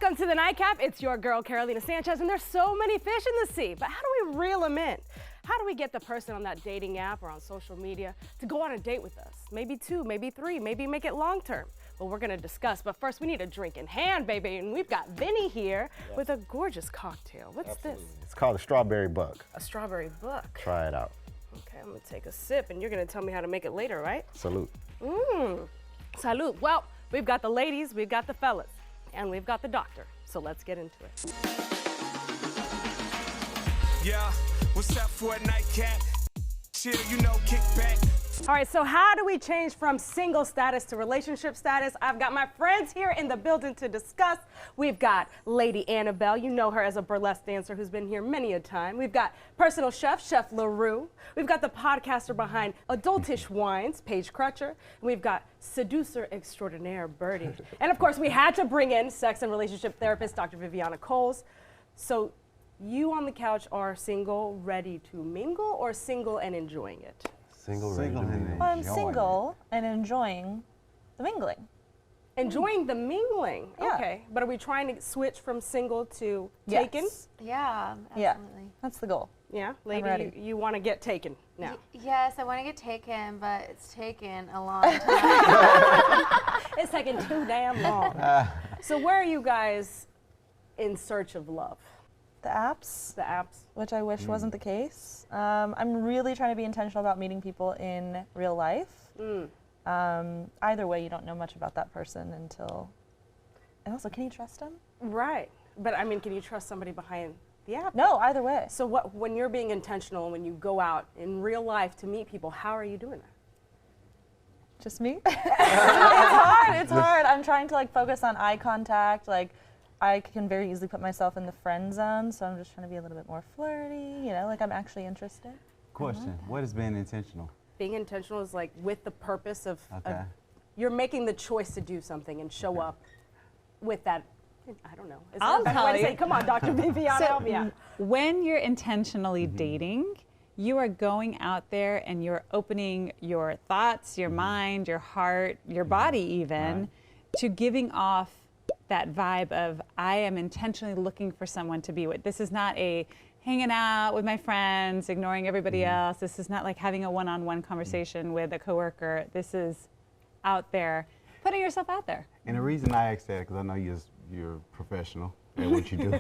Welcome to the Nightcap. It's your girl, Carolina Sanchez, and there's so many fish in the sea, but how do we reel them in? How do we get the person on that dating app or on social media to go on a date with us? Maybe 2, maybe 3, maybe make it long term. Well, we're gonna discuss, but first we need a drink in hand, baby, and we've got Vinny here with a gorgeous cocktail. What's this? It's called a strawberry buck. A strawberry buck. Try it out. Okay, I'm gonna take a sip, and you're gonna tell me how to make it later, right? Salute. Salute. Well, we've got the ladies, we've got the fellas, and we've got the doctor. So let's get into it. Yeah, what's up for a nightcap? Chill, you know, kick back. All right, so how do we change from single status to relationship status? I've got my friends here in the building to discuss. We've got Lady Annabelle. You know her as a burlesque dancer who's been here many a time. We've got personal chef, Chef LaRue. We've got the podcaster behind Adultish Wines, Paige Crutcher. And we've got seducer extraordinaire, Birdie. And of course, we had to bring in sex and relationship therapist, Dr. Viviana Coles. So you on the couch are single, ready to mingle, or single and enjoying it? Single Well, I'm single and enjoying the mingling. Enjoying the mingling. Yeah. Okay. But are we trying to switch from single to taken? Yes. Yeah, Yeah, absolutely. that's the goal. Yeah. Lady, ready. you want to get taken now. Yes, I want to get taken, but it's taken a long time. It's taking too damn long. So where are you guys in search of love? The apps, The apps? which I wish wasn't the case. I'm really trying to be intentional about meeting people in real life. Either way, you don't know much about that person until, and also, can you trust them? Right. But I mean, can you trust somebody behind the app? No, either way. So what, when you're being intentional, when you go out in real life to meet people, how are you doing that? Just me? It's hard. I'm trying to like focus on eye contact. Like, I can very easily put myself in the friend zone, so I'm just trying to be a little bit more flirty, you know, like I'm actually interested. Question, what is being intentional? Being intentional is like with the purpose of, Okay. you're making the choice to do something and show up with that, I don't know. Is I'll that a better tell way to you. say, come on, Dr. Viviana, help me out. When you're intentionally dating, you are going out there and you're opening your thoughts, your mind, your heart, your body even, to giving off that vibe of, I am intentionally looking for someone to be with. This is not a hanging out with my friends, ignoring everybody else. This is not like having a one-on-one conversation with a coworker. This is out there, putting yourself out there. And the reason I asked that, because I know you're professional at what you do.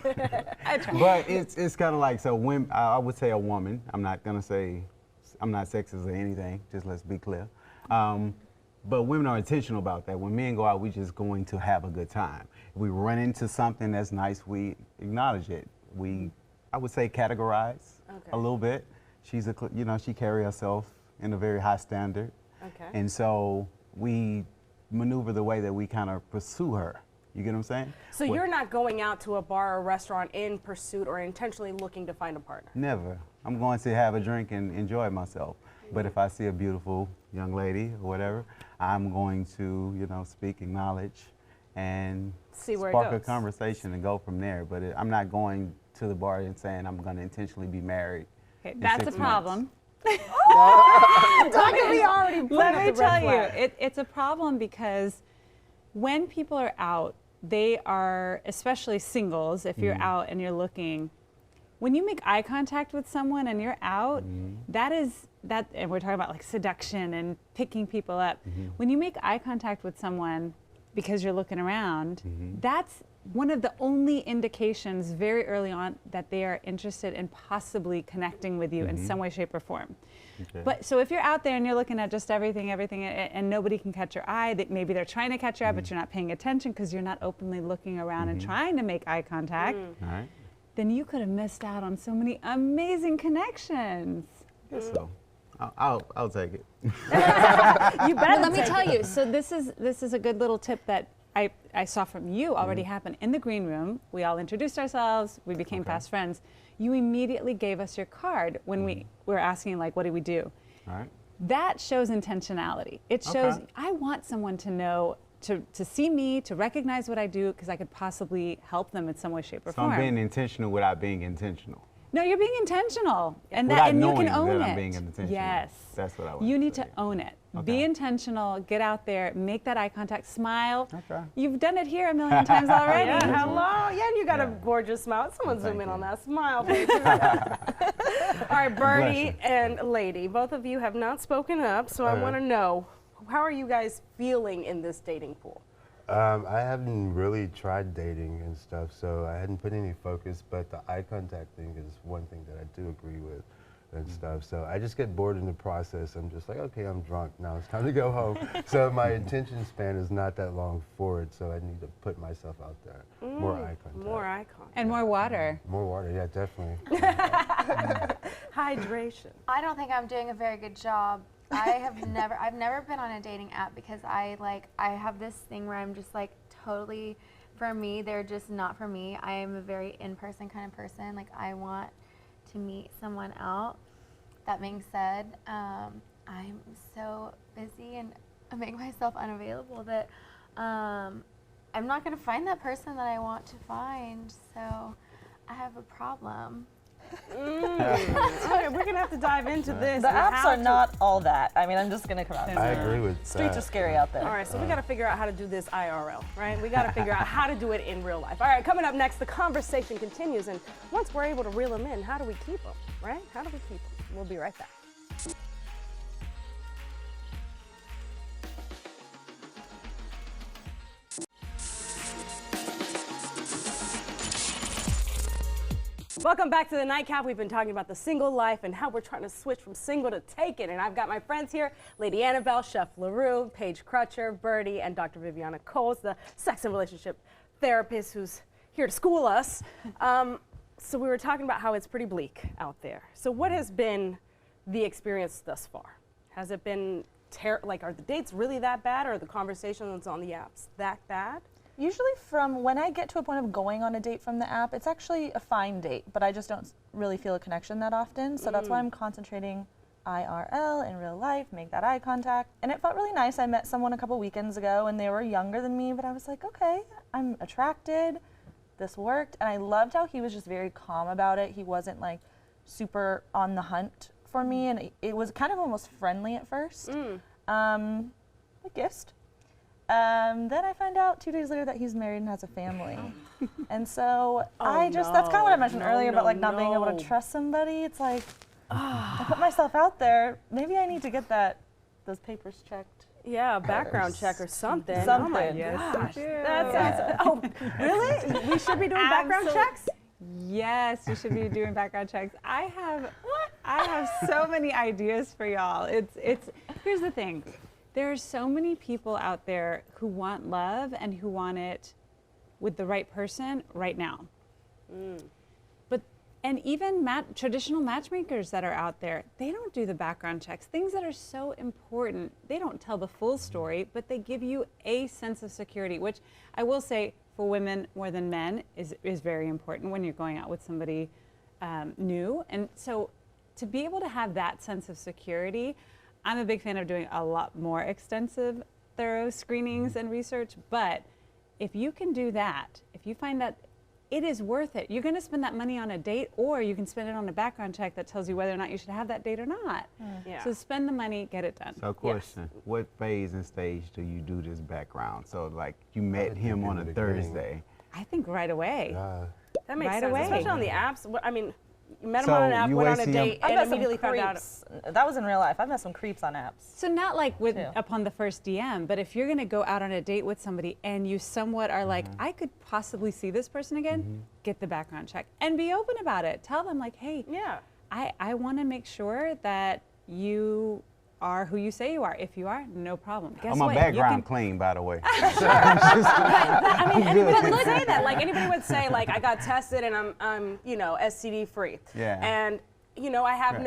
I try. But it's kind of like, so when, I would say a woman, I'm not going to say, I'm not sexist or anything, just let's be clear. But women are intentional about that. When men go out, we're just going to have a good time. If we run into something that's nice, we acknowledge it. We, I would say, categorize a little bit. She's a, you know, she carries herself in a very high standard. Okay. And so we maneuver the way that we kind of pursue her. You get what I'm saying? So you're not going out to a bar or restaurant in pursuit or intentionally looking to find a partner? Never. I'm going to have a drink and enjoy myself. But if I see a beautiful young lady or whatever, I'm going to, you know, speak, acknowledge, and See where it spark a goes. conversation and go from there. But I'm not going to the bar and saying I'm going to intentionally be married. Okay, in that's a 6 problem. Dr. V already put Let up me the red tell you, flag. it's a problem because when people are out, they are, especially singles, if you're out and you're looking, when you make eye contact with someone and you're out, that is, and we're talking about like seduction and picking people up. When you make eye contact with someone because you're looking around, that's one of the only indications very early on that they are interested in possibly connecting with you in some way, shape, or form. Okay. But so if you're out there and you're looking at just everything, and nobody can catch your eye, that maybe they're trying to catch your eye, but you're not paying attention because you're not openly looking around and trying to make eye contact, All right? then you could have missed out on so many amazing connections. Guess so. I'll take it. You better But let me take tell it. you, so this is a good little tip that I saw from you already happen in the green room. We all introduced ourselves, we became fast friends. You immediately gave us your card when we were asking, like, what do we do? All right? That shows intentionality. It shows, Okay. I want someone to know, to see me, to recognize what I do, because I could possibly help them in some way, shape, or So form. I'm being intentional without being intentional. No, you're being intentional, and Without and you knowing can own that it. I'm being intentional. Yes, That's what I want You to need say. to own it. Be intentional, get out there, make that eye contact, smile. Okay. You've done it here a million times already. Yeah, hello. Yeah, and you got a gorgeous smile. Someone zoom in on that smile, baby. All right, Birdie and Lady, both of you have not spoken up, so I want to know, how are you guys feeling in this dating pool? I haven't really tried dating and stuff, so I hadn't put any focus, but the eye contact thing is one thing that I do agree with and stuff. So I just get bored in the process. I'm just like, okay, I'm drunk, now it's time to go home. So my attention span is not that long for it, so I need to put myself out there. More eye contact. More eye contact. And more water. More water, yeah, definitely. Hydration. I don't think I'm doing a very good job. I've never been on a dating app because I have this thing where I'm just like totally, for me, they're just not for me. I am a very in-person kind of person. Like I want to meet someone out. That being said, I'm so busy and I make myself unavailable that I'm not going to find that person that I want to find. So I have a problem. Okay, we're gonna have to dive into this. The and apps how are to- not all that. I mean, I'm just gonna come out. I agree with Streets that. are scary out there. All right, so we got to figure out how to do this IRL, right? We got to figure out how to do it in real life. All right, coming up next, the conversation continues, and once we're able to reel them in, how do we keep them, right? How do we keep them? We'll be right back. Welcome back to the Nightcap. We've been talking about the single life and how we're trying to switch from single to taken. And I've got my friends here, Lady Annabelle, Chef LaRue, Paige Crutcher, Birdie, and Dr. Viviana Coles, the sex and relationship therapist who's here to school us. So we were talking about how it's pretty bleak out there. So what has been the experience thus far? Has it been, like, are the dates really that bad, or are the conversations on the apps that bad? Usually from when I get to a point of going on a date from the app, it's actually a fine date, but I just don't really feel a connection that often. So that's why I'm concentrating IRL in real life, make that eye contact. And it felt really nice. I met someone a couple weekends ago and they were younger than me, but I was like, okay, I'm attracted. This worked. And I loved how he was just very calm about it. He wasn't like super on the hunt for me. And it was kind of almost friendly at first. Like gifts. Then I find out 2 days later that he's married and has a family. And so that's kind of what I mentioned earlier about like not being able to trust somebody. It's like, I put myself out there. Maybe I need to get those papers checked. Yeah, background check or something. Oh Something. my gosh. That sounds, really? We should be doing background checks? Yes, you should be doing background checks. I have so many ideas for y'all. Here's the thing. There are so many people out there who want love and who want it with the right person right now. And even traditional matchmakers that are out there, they don't do the background checks. Things that are so important, they don't tell the full story, but they give you a sense of security, which I will say for women more than men is very important when you're going out with somebody new. And so to be able to have that sense of security, I'm a big fan of doing a lot more extensive, thorough screenings and research, but if you can do that, if you find that it is worth it, you're gonna spend that money on a date, or you can spend it on a background check that tells you whether or not you should have that date or not. Yeah. So spend the money, get it done. So question, what phase and stage do you do this background? So like you met him on a Thursday. I think right away. That makes Right sense, away. especially on the apps. I mean, you met him So on an app, you went on a wasting date, I've and met some immediately found out. creeps. That was in real life. I've met some creeps on apps. So not like Too. upon the first DM, but if you're gonna go out on a date with somebody and you somewhat are like, I could possibly see this person again, get the background check and be open about it. Tell them like, hey, Yeah. I wanna make sure that you are who you say you are. If you are, no problem. Guess My what? background clean, by the way. I mean, anybody would say that. Like anybody would say, like I got tested and I'm STD free. Yeah. And I have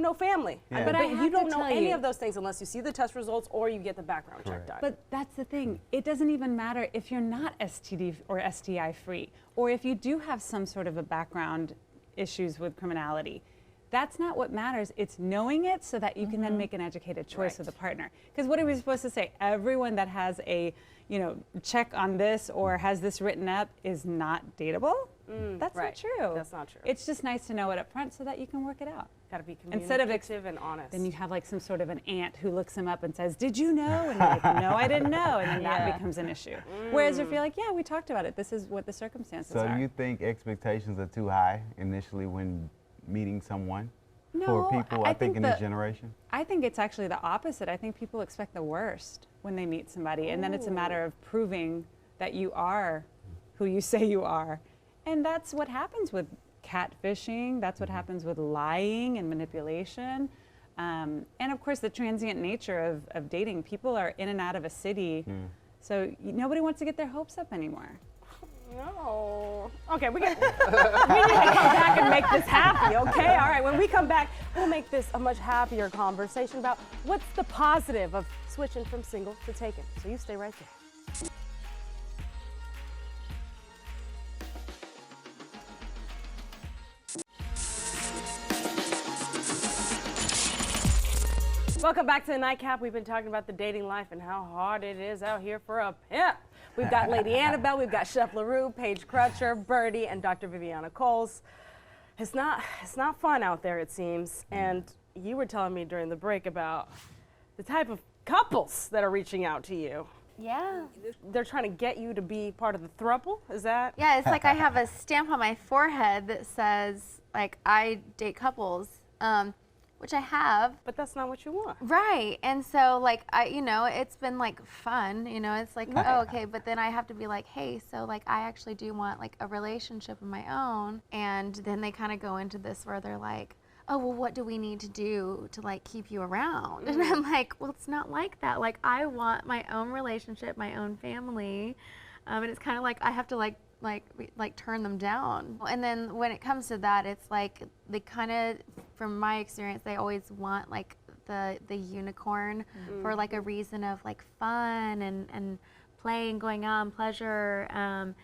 no family. Yeah. But I you have don't to know tell any you- of those things unless you see the test results or you get the background check done. But that's the thing. It doesn't even matter if you're not STD or STI free, or if you do have some sort of a background issues with criminality. That's not what matters. It's knowing it so that you can then make an educated choice with a partner. Because what are we supposed to say? Everyone that has a check on this or has this written up is not dateable? That's right. not true. That's not true. It's just nice to know it up front so that you can work it out. Gotta be Instead of communicative and honest. Then you have like some sort of an aunt who looks him up and says, "Did you know?" And you're like, "No, I didn't know." And then that becomes an issue. Whereas if you're like, "Yeah, we talked about it. This is what the circumstances So are." you think expectations are too high initially when meeting someone No, for people, I think in this the- generation? I think it's actually the opposite. I think people expect the worst when they meet somebody, and then it's a matter of proving that you are who you say you are. And that's what happens with catfishing. That's what happens with lying and manipulation. And of course, the transient nature of dating. People are in and out of a city, so nobody wants to get their hopes up anymore. No. Okay, we need to come back and make this happy, okay? All right, when we come back, we'll make this a much happier conversation about what's the positive of switching from single to taken. So you stay right there. Welcome back to the Nightcap. We've been talking about the dating life and how hard it is out here for a pimp. We've got Lady Annabelle, we've got Chef LaRue, Paige Crutcher, Birdie, and Dr. Viviana Coles. It's not fun out there, it seems. And you were telling me during the break about the type of couples that are reaching out to you. Yeah. They're trying to get you to be part of the throuple, is that? Yeah, it's like I have a stamp on my forehead that says, like, I date couples, which I have. But that's not what you want. Right. And so, like, it's been, like, fun. It's like, oh, okay. But then I have to be like, hey, so, like, I actually do want, like, a relationship of my own. And then they kind of go into this where they're like, oh, well, what do we need to do to, like, keep you around? And I'm like, well, it's not like that. Like, I want my own relationship, my own family. And it's kind of like I have to, like turn them down. And then when it comes to that, it's like they kind of, from my experience, they always want like the unicorn for like a reason of like fun and play and going on, pleasure. And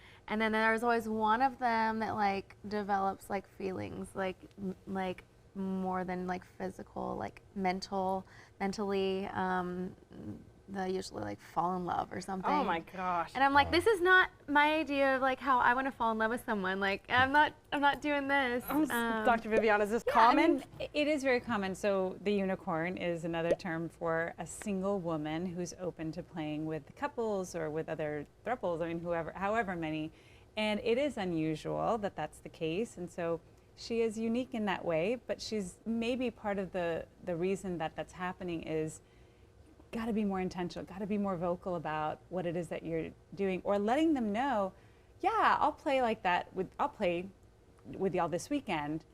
then there's always one of them that like develops like feelings, like more than like physical, like mentally. They usually like fall in love or something. Oh my gosh. And I'm like, this is not my idea of like how I want to fall in love with someone. Like, I'm not doing this. Dr. Viviana, is this I common? mean, it is very common. So the unicorn is another term for a single woman who's open to playing with couples or with other thruples. I mean, however many. And it is unusual that that's the case. And so she is unique in that way, but she's maybe part of the reason that that's happening is got to be more intentional, got to be more vocal about what it is that you're doing, or letting them know, yeah, I'll play like that. I'll play with y'all this weekend,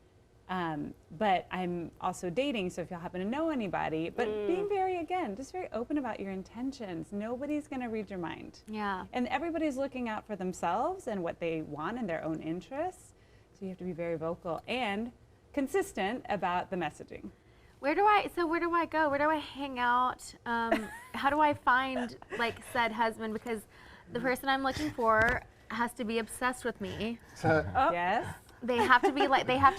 but I'm also dating, so if y'all happen to know anybody, but being just very open about your intentions. Nobody's going to read your mind. Yeah. And everybody's looking out for themselves and what they want and their own interests, so you have to be very vocal and consistent about the messaging. Where do I go? Where do I hang out? How do I find like said husband? Because the person I'm looking for has to be obsessed with me. Yes. They have to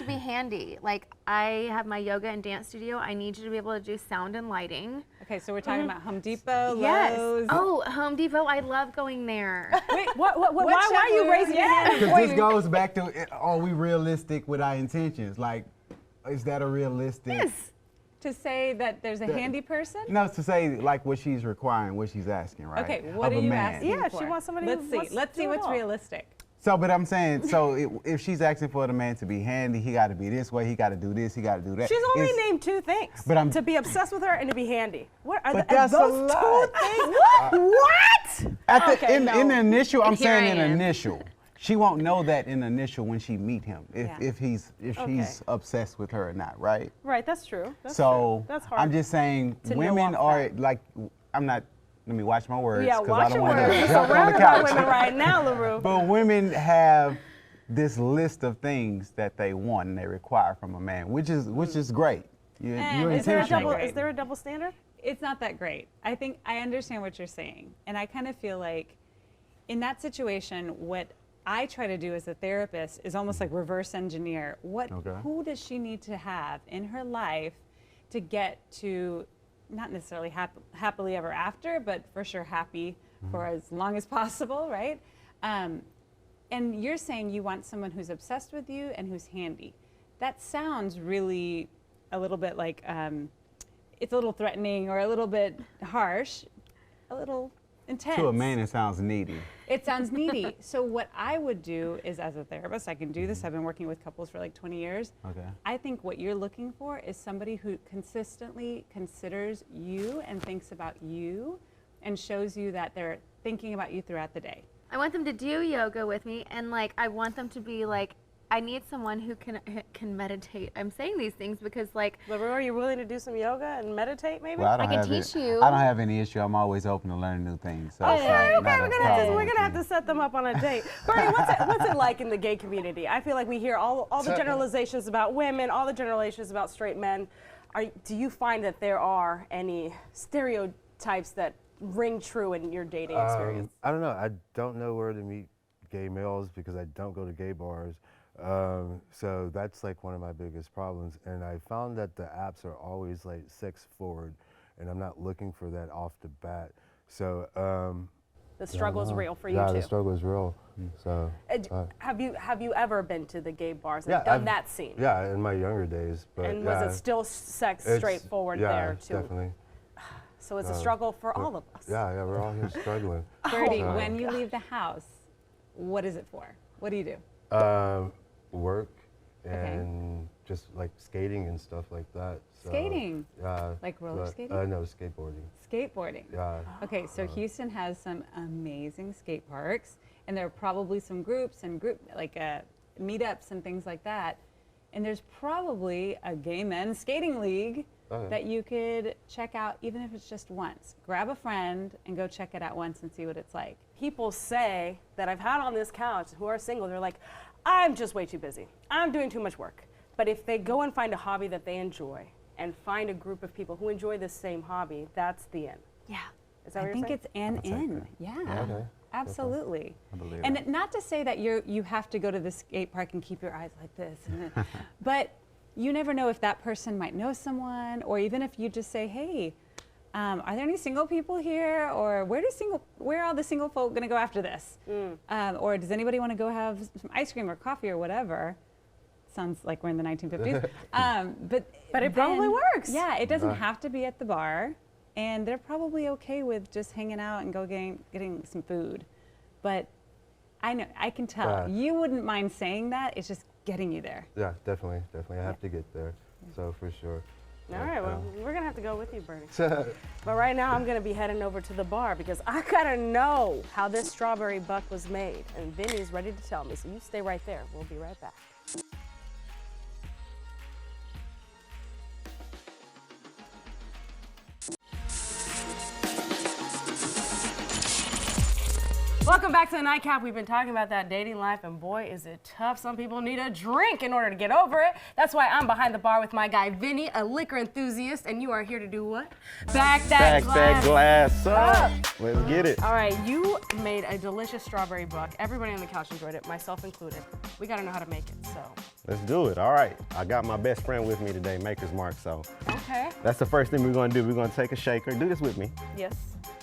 be handy. Like, I have my yoga and dance studio. I need you to be able to do sound and lighting. Okay, so we're talking about Home Depot, Yes. Lowe's. Oh, Home Depot. I love going there. Wait, why are you raising your hand? Because this goes back to, are we realistic with our intentions? Like, is that a realistic? Yes. To say that there's a handy person? No, to say like what she's requiring, what she's asking, right? Okay, what of are a you man. asking Yeah, for? she wants somebody Let's who see. wants Let's to see do it what's all. realistic. So, but I'm saying, so if she's asking for the man to be handy, he got to be this way, he got to do this, he got to do that. She's only It's- named two things. But to be obsessed with her and to be handy. What are But those that's a two lot. things? What? At the, Okay, in no. the initial, I'm Here saying I in am. initial. She won't know that in initial when she meet him, if she's Okay. obsessed with her or not, right? Right, that's true. That's So true. That's hard. I'm just saying, to know women off are that. like, I'm not. Let me watch my words Yeah, I watch don't your want words. to You're jump on the surrounded by couch. women right now, LaRue. But women have this list of things that they want and they require from a man, which is great. You're Is there a intentional. double- Is there a double standard? It's not that great. I think I understand what you're saying. And I kind of feel like in that situation, what I try to do as a therapist is almost like reverse engineer. Who does she need to have in her life to get to not necessarily happily ever after, but for sure happy for as long as possible, right? And you're saying you want someone who's obsessed with you and who's handy. That sounds really a little bit like it's a little threatening or a little bit harsh, a little intense. To a man, it sounds needy. It sounds needy. So what I would do is, as a therapist, I can do this. I've been working with couples for like 20 years. Okay. I think what you're looking for is somebody who consistently considers you and thinks about you and shows you that they're thinking about you throughout the day. I want them to do yoga with me, and like I want them to be like, I need someone who can meditate. I'm saying these things because like, Laura, are you willing to do some yoga and meditate maybe? Well, I can teach you. I don't have any issue. I'm always open to learn new things. So it's Okay, not a we're problem. gonna have to set them up on a date. Bernie, what's it like in the gay community? I feel like we hear all the generalizations about women, all the generalizations about straight men. Do you find that there are any stereotypes that ring true in your dating experience? I don't know. I don't know where to meet gay males because I don't go to gay bars. So that's like one of my biggest problems. And I found that the apps are always like sex forward, and I'm not looking for that off the bat. So The struggle is real for you yeah, too. the struggle is real. So Have you ever been to the gay bars and yeah, done that scene? Yeah, in my younger days. But And yeah, was it still sex it's- straightforward yeah, there too? definitely. So it's a struggle for all of us. Yeah, we're all here struggling. Birdie, So- when you leave the house, what is it for? What do you do? Work and just like skating and stuff like that. So, Skating? Yeah. Like roller but, skating? No, skateboarding. Skateboarding. Yeah. Okay, so Houston has some amazing skate parks, and there are probably some groups and meetups and things like that. And there's probably a gay men's skating league that you could check out, even if it's just once. Grab a friend and go check it out once and see what it's like. People say that I've had on this couch who are single, they're like, I'm just way too busy. I'm doing too much work. But if they go and find a hobby that they enjoy and find a group of people who enjoy the same hobby, that's the end. Yeah. Is that I what think you're saying? it's an in. Yeah. Okay. Absolutely. I believe And that. not to say that you have to go to the skate park and keep your eyes like this, but you never know if that person might know someone, or even if you just say, hey, are there any single people here, or where are all the single folk going to go after this? Or does anybody want to go have some ice cream or coffee or whatever? Sounds like we're in the 1950s. But it probably works. Yeah, it doesn't have to be at the bar. And they're probably okay with just hanging out and getting some food. But I know, I can tell. Yeah. You wouldn't mind saying that. It's just getting you there. Yeah, definitely. I have to get there. So for sure. All right, well, we're gonna have to go with you, Bernie. But right now, I'm gonna be heading over to the bar because I gotta know how this strawberry buck was made. And Vinny's ready to tell me, so you stay right there. We'll be right back. Welcome back to the Nightcap. We've been talking about that dating life, and boy, is it tough. Some people need a drink in order to get over it. That's why I'm behind the bar with my guy Vinny, a liquor enthusiast, and you are here to do what? Back that glass up. Let's get it. All right, you made a delicious strawberry buck. Everybody on the couch enjoyed it, myself included. We gotta know how to make it, so. Let's do it. All right. I got my best friend with me today, Maker's Mark. So Okay. that's the first thing we're going to do. We're going to take a shaker. Do this with me. Yes.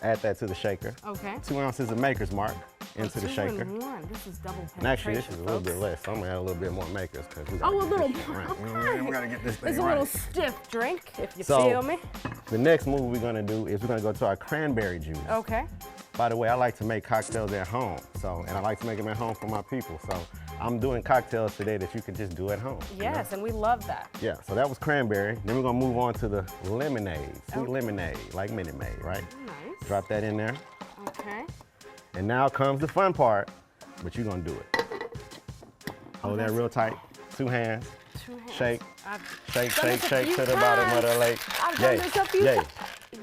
Add that to the shaker. Okay. 2 ounces of Maker's Mark into the 2 shaker. in 1. This is double penetration. And actually, this is a little bit folks. less. So I'm going to add a little bit more Maker's because we got Oh, a little this shit more. right. Okay. We got to get this thing It's a right. little stiff drink, if you So- feel me. The next move we're going to do is we're going to go to our cranberry juice. Okay. By the way, I like to make cocktails at home. And I like to make them at home for my people. So I'm doing cocktails today that you can just do at home. you know? Yes, and we love that. Yeah, so that was cranberry. Then we're gonna move on to the lemonade, sweet lemonade, like Minute Maid, right? Nice. Drop that in there. Okay. And now comes the fun part, but you're gonna do it. Hold that real tight, 2 hands, 2 hands. shake, I've shake, done shake, this a shake few to the bottom of the times. lake. I've done Yay, this a few yay. times.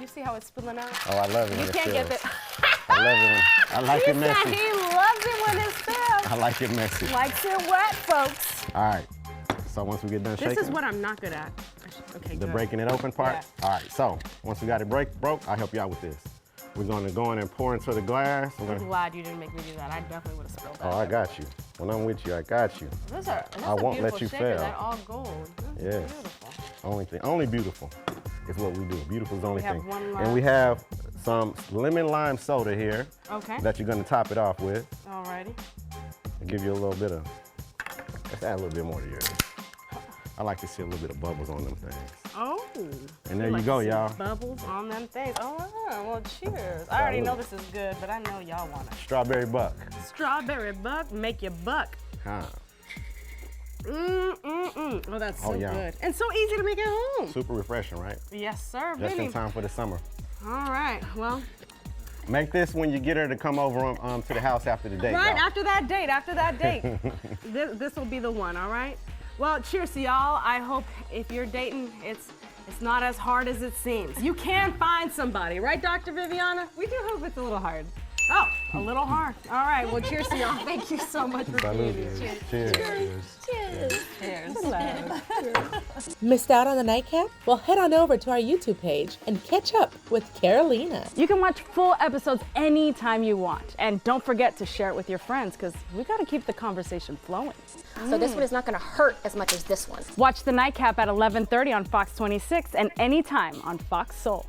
You see how it's spilling out? Oh, I love it when You it can't get spills. that. I love it when, I like He it said messy. he loves it when it spills. I like it messy. Likes it wet, folks. All right, so once we get done This shaking, is what I'm not good at. Okay, the good. breaking it open part. Yeah. All right, so once we got it broke, I'll help you out with this. We're gonna go in and pour into the glass. We're I'm gonna, glad you didn't make me do that. I definitely would have spilled that. oh, I got you. When I'm with you, I got you. This is I won't let you shaker, fail. that all gold. This is Yes. beautiful. Only beautiful is what we do. Beautiful is the only have thing. one And we last. have some lemon lime soda here Okay. that you're gonna top it off with. Alrighty. And give you a little bit of, let's add a little bit more to yours. I like to see a little bit of bubbles on them things. Oh. And there you go, y'all. Bubbles on them things. Oh, well, cheers. I already know this is good, but I know y'all want it. Strawberry buck. Strawberry buck, make you buck. Huh. Oh, that's so yeah. good. And so easy to make at home. Super refreshing, right? Yes, sir. Just Vinny. in time for the summer. All right, well. Make this when you get her to come over to the house after the date. Right, y'all. after that date. This will be the one, all right? Well, cheers to y'all. I hope if you're dating, it's not as hard as it seems. You can find somebody, right, Dr. Viviana? We do hope it's a little hard. Oh, a little hard. All right, well, cheers to y'all. Thank you so much for being here. Cheers. Missed out on the Nightcap? Well, head on over to our YouTube page and catch up with Carolina. You can watch full episodes anytime you want. And don't forget to share it with your friends, because we got to keep the conversation flowing. So this one is not going to hurt as much as this one. Watch the Nightcap at 11:30 on Fox 26 and anytime on Fox Soul.